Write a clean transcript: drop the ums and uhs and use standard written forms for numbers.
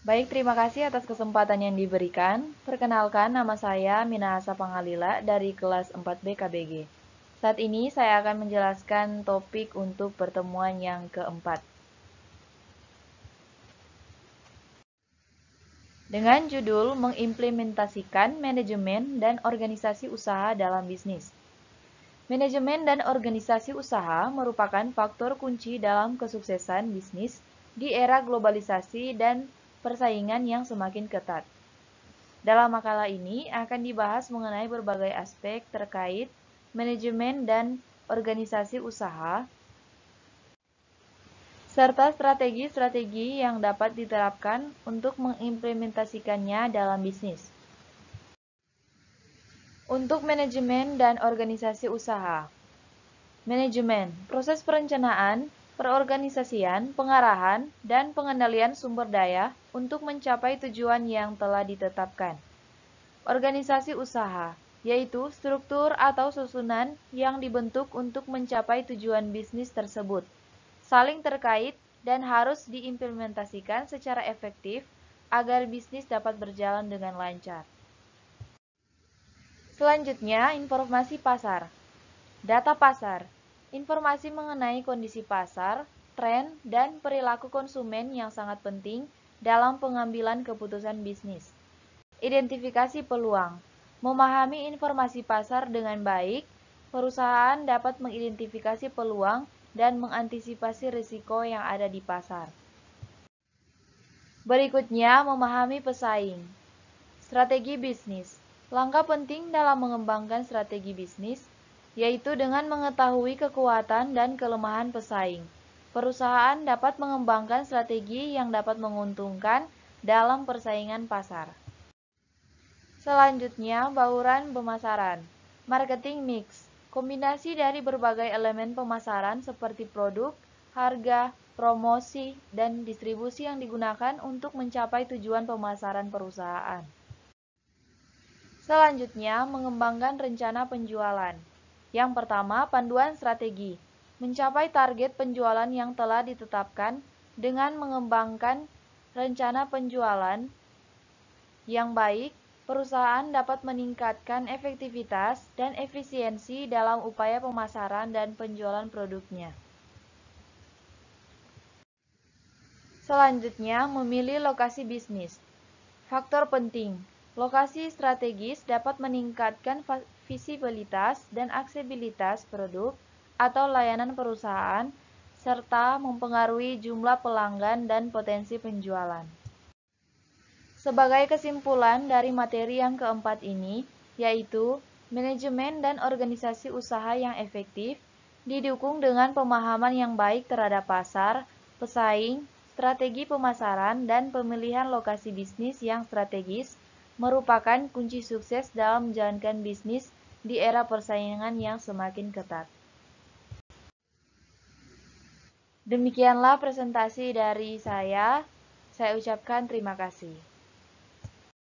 Baik, terima kasih atas kesempatan yang diberikan. Perkenalkan, nama saya Minahasa Pangalila dari kelas 4B KBG. Saat ini saya akan menjelaskan topik untuk pertemuan yang keempat. Dengan judul mengimplementasikan manajemen dan organisasi usaha dalam bisnis. Manajemen dan organisasi usaha merupakan faktor kunci dalam kesuksesan bisnis di era globalisasi dan persaingan yang semakin ketat. Dalam makalah ini akan dibahas mengenai berbagai aspek terkait manajemen dan organisasi usaha, serta strategi-strategi yang dapat diterapkan untuk mengimplementasikannya dalam bisnis. Untuk manajemen dan organisasi usaha. Manajemen, proses perencanaan, perorganisasian, pengarahan, dan pengendalian sumber daya untuk mencapai tujuan yang telah ditetapkan. Organisasi usaha, yaitu struktur atau susunan yang dibentuk untuk mencapai tujuan bisnis tersebut, saling terkait dan harus diimplementasikan secara efektif agar bisnis dapat berjalan dengan lancar. Selanjutnya, informasi pasar. Data pasar, informasi mengenai kondisi pasar, tren, dan perilaku konsumen yang sangat penting dalam pengambilan keputusan bisnis. Identifikasi peluang. Memahami informasi pasar dengan baik, perusahaan dapat mengidentifikasi peluang dan mengantisipasi risiko yang ada di pasar. Berikutnya, memahami pesaing. Strategi bisnis. Langkah penting dalam mengembangkan strategi bisnis, yaitu dengan mengetahui kekuatan dan kelemahan pesaing. Perusahaan dapat mengembangkan strategi yang dapat menguntungkan dalam persaingan pasar. Selanjutnya, bauran pemasaran. Marketing mix, kombinasi dari berbagai elemen pemasaran seperti produk, harga, promosi, dan distribusi yang digunakan untuk mencapai tujuan pemasaran perusahaan. Selanjutnya, mengembangkan rencana penjualan. Yang pertama, panduan strategi. Mencapai target penjualan yang telah ditetapkan dengan mengembangkan rencana penjualan yang baik, perusahaan dapat meningkatkan efektivitas dan efisiensi dalam upaya pemasaran dan penjualan produknya. Selanjutnya, memilih lokasi bisnis. Faktor penting. Lokasi strategis dapat meningkatkan visibilitas dan aksesibilitas produk atau layanan perusahaan, serta mempengaruhi jumlah pelanggan dan potensi penjualan. Sebagai kesimpulan dari materi yang keempat ini, yaitu manajemen dan organisasi usaha yang efektif, didukung dengan pemahaman yang baik terhadap pasar, pesaing, strategi pemasaran, dan pemilihan lokasi bisnis yang strategis, merupakan kunci sukses dalam menjalankan bisnis di era persaingan yang semakin ketat. Demikianlah presentasi dari saya ucapkan terima kasih.